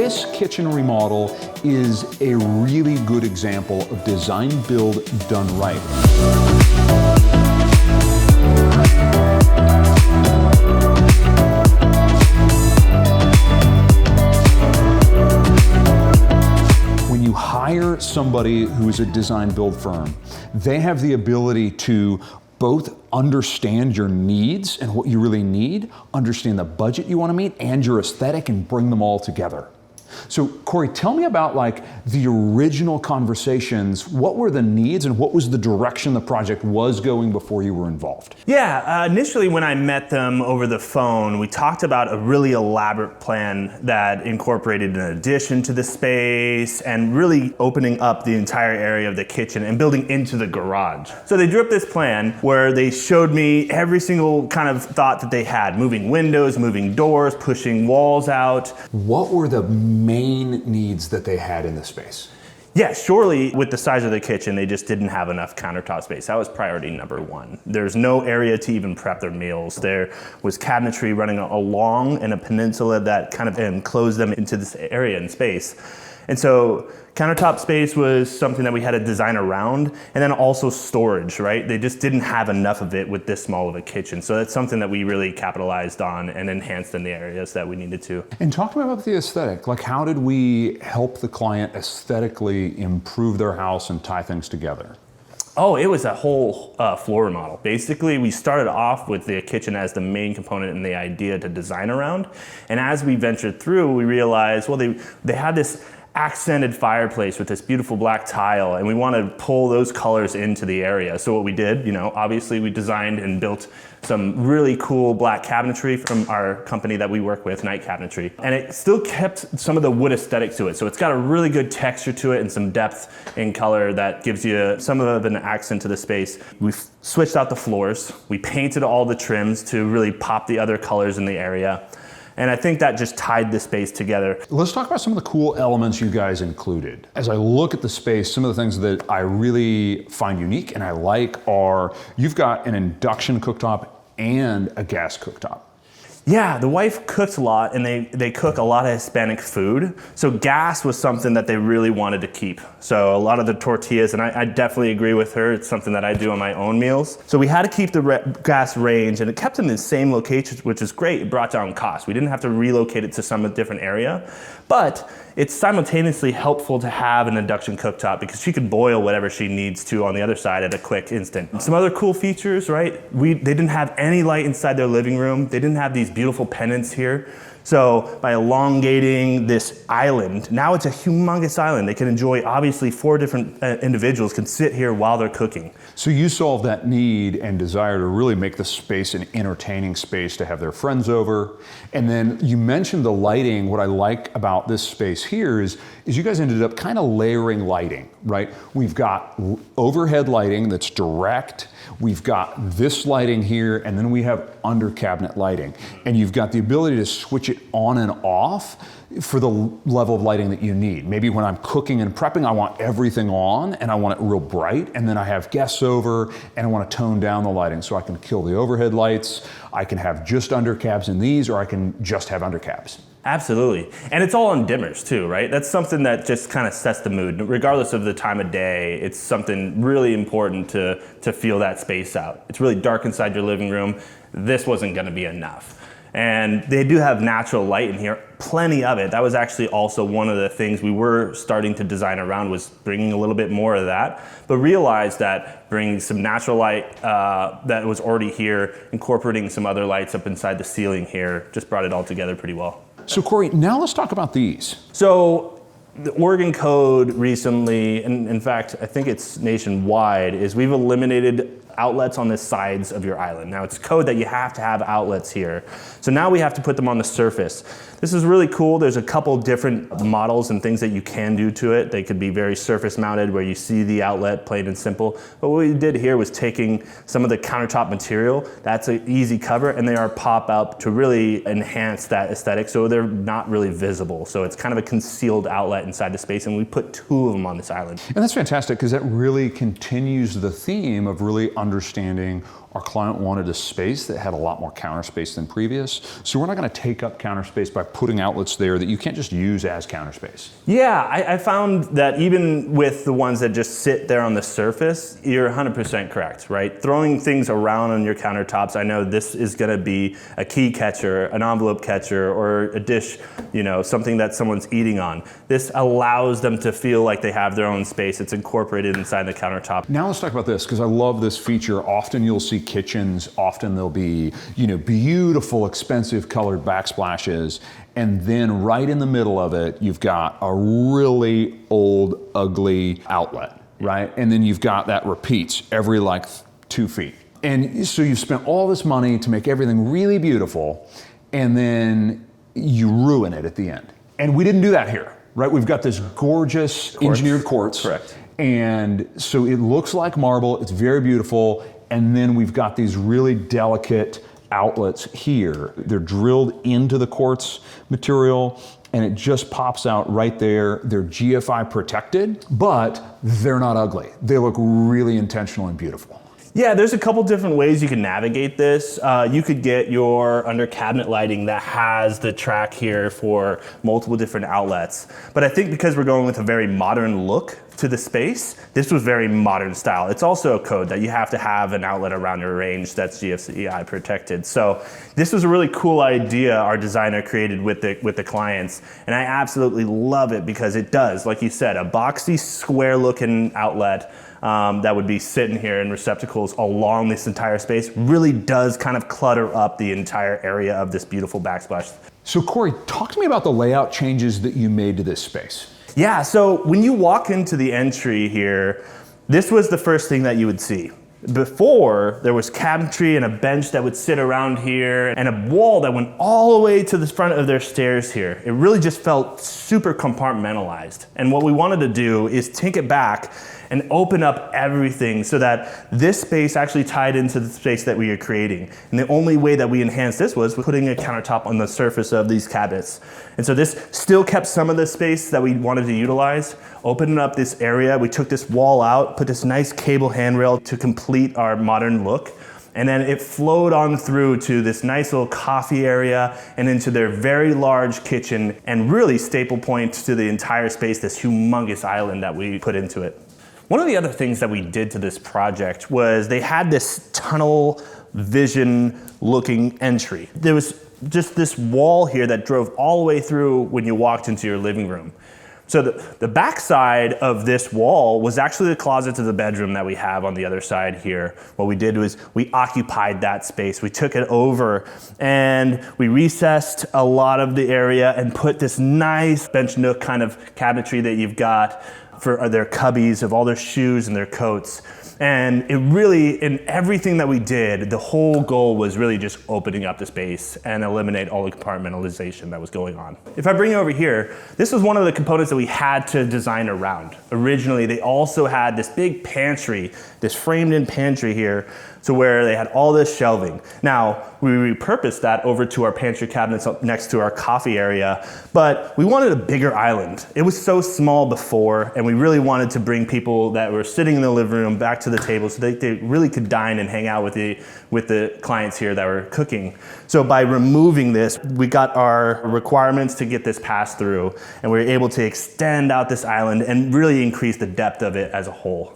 this kitchen remodel is a really good example of design build done right. When you hire somebody who's a design build firm, they have the ability to both understand your needs and what you really need, understand the budget you want to meet, and your aesthetic, and bring them all together. So Corey, tell me about like the original conversations. What were the needs and what was the direction the project was going before you were involved? Yeah, initially when I met them over the phone, we talked about a really elaborate plan that incorporated an addition to the space and really opening up the entire area of the kitchen and building into the garage. So they drew up this plan where they showed me every single kind of thought that they had, moving windows, moving doors, pushing walls out. What were the main needs that they had in the space? Yeah, surely with the size of the kitchen, they just didn't have enough countertop space. That was priority number one. There's no area to even prep their meals. There was cabinetry running along in a peninsula that kind of enclosed them into this area and space. And so countertop space was something that we had to design around, and then also storage, right? They just didn't have enough of it with this small of a kitchen. So that's something that we really capitalized on and enhanced in the areas that we needed to. And talk to me about the aesthetic. Like, how did we help the client aesthetically improve their house and tie things together? Oh, it was a whole floor remodel. Basically, we started off with the kitchen as the main component and the idea to design around. And as we ventured through, we realized, well, they had this accented fireplace with this beautiful black tile, and we wanted to pull those colors into the area. So what we did, obviously we designed and built some really cool black cabinetry from our company that we work with, Night Cabinetry. And it still kept some of the wood aesthetic to it. So it's got a really good texture to it and some depth in color that gives you some of an accent to the space. We switched out the floors. We painted all the trims to really pop the other colors in the area. And I think that just tied the space together. Let's talk about some of the cool elements you guys included. As I look at the space, some of the things that I really find unique and I like are, you've got an induction cooktop and a gas cooktop. Yeah, the wife cooks a lot, and they cook a lot of Hispanic food. So gas was something that they really wanted to keep. So a lot of the tortillas, and I definitely agree with her, it's something that I do on my own meals. So we had to keep the gas range, and it kept them in the same location, which is great. It brought down costs. We didn't have to relocate it to some different area, but it's simultaneously helpful to have an induction cooktop because she could boil whatever she needs to on the other side at a quick instant. Some other cool features, right? They didn't have any light inside their living room. They didn't have these beautiful pennants here. So by elongating this island, now it's a humongous island. They can enjoy, obviously 4 different individuals can sit here while they're cooking. So you solved that need and desire to really make the space an entertaining space to have their friends over. And then you mentioned the lighting. What I like about this space here is you guys ended up kind of layering lighting, right? We've got overhead lighting that's direct. We've got this lighting here, and then we have under cabinet lighting. And you've got the ability to switch it on and off for the level of lighting that you need. Maybe when I'm cooking and prepping, I want everything on and I want it real bright, and then I have guests over and I want to tone down the lighting so I can kill the overhead lights. I can have just under cabs in these, or I can just have under cabs. Absolutely. And it's all on dimmers too, right? That's something that just kind of sets the mood. Regardless of the time of day, it's something really important to feel that space out. It's really dark inside your living room. This wasn't going to be enough. And they do have natural light in here, plenty of it. That was actually also one of the things we were starting to design around, was bringing a little bit more of that, but realized that bringing some natural light that was already here, incorporating some other lights up inside the ceiling here, just brought it all together pretty well. So Corey, now let's talk about these. So the Oregon code recently, and in fact, I think it's nationwide, is we've eliminated outlets on the sides of your island. Now it's code that you have to have outlets here. So now we have to put them on the surface. This is really cool. There's a couple different models and things that you can do to it. They could be very surface mounted where you see the outlet, plain and simple. But what we did here was taking some of the countertop material, that's an easy cover, and they are pop up to really enhance that aesthetic so they're not really visible. So it's kind of a concealed outlet inside the space, and we put 2 of them on this island. And that's fantastic because that really continues the theme of really understanding our client wanted a space that had a lot more counter space than previous. So we're not going to take up counter space by putting outlets there that you can't just use as counter space. Yeah, I found that even with the ones that just sit there on the surface, you're 100% correct, right? Throwing things around on your countertops, I know this is going to be a key catcher, an envelope catcher, or a dish, you know, something that someone's eating on. This allows them to feel like they have their own space. It's incorporated inside the countertop. Now let's talk about this, because I love this feature. Often you'll see kitchens, often there'll be, you know, beautiful, expensive colored backsplashes, and then right in the middle of it, you've got a really old, ugly outlet, right? And then you've got that repeats every like 2 feet. And so you've spent all this money to make everything really beautiful, and then you ruin it at the end. And we didn't do that here, right? We've got this gorgeous engineered quartz. Correct. And so it looks like marble, it's very beautiful, and then we've got these really delicate outlets here. They're drilled into the quartz material, and it just pops out right there. They're GFI protected, but they're not ugly. They look really intentional and beautiful. Yeah, there's a couple different ways you can navigate this. You could get your under cabinet lighting that has the track here for multiple different outlets. But I think because we're going with a very modern look to the space, this was very modern style. It's also a code that you have to have an outlet around your range that's GFCI protected. So this was a really cool idea our designer created with the clients. And I absolutely love it because it does, like you said, a boxy, square looking outlet that would be sitting here in receptacles along this entire space really does kind of clutter up the entire area of this beautiful backsplash. So Corey, talk to me about the layout changes that you made to this space. Yeah, so when you walk into the entry here, this was the first thing that you would see. Before, there was cabinetry and a bench that would sit around here and a wall that went all the way to the front of their stairs here. It really just felt super compartmentalized. And what we wanted to do is take it back and open up everything so that this space actually tied into the space that we are creating. And the only way that we enhanced this was putting a countertop on the surface of these cabinets. And so this still kept some of the space that we wanted to utilize, opening up this area. We took this wall out, put this nice cable handrail to complete our modern look. And then it flowed on through to this nice little coffee area and into their very large kitchen, and really staple point to the entire space, this humongous island that we put into it. One of the other things that we did to this project was they had this tunnel vision looking entry. There was just this wall here that drove all the way through when you walked into your living room. So the back side of this wall was actually the closet to the bedroom that we have on the other side here. What we did was we occupied that space. We took it over and we recessed a lot of the area and put this nice bench nook kind of cabinetry that you've got for their cubbies of all their shoes and their coats. And it really, in everything that we did, the whole goal was really just opening up the space and eliminate all the compartmentalization that was going on. If I bring you over here, this was one of the components that we had to design around. Originally, they also had this big pantry, this framed in pantry here, to where they had all this shelving. Now, we repurposed that over to our pantry cabinets up next to our coffee area, but we wanted a bigger island. It was so small before, and we really wanted to bring people that were sitting in the living room back to the table so they really could dine and hang out with the clients here that were cooking. So by removing this, we got our requirements to get this passed through, and we were able to extend out this island and really increase the depth of it as a whole.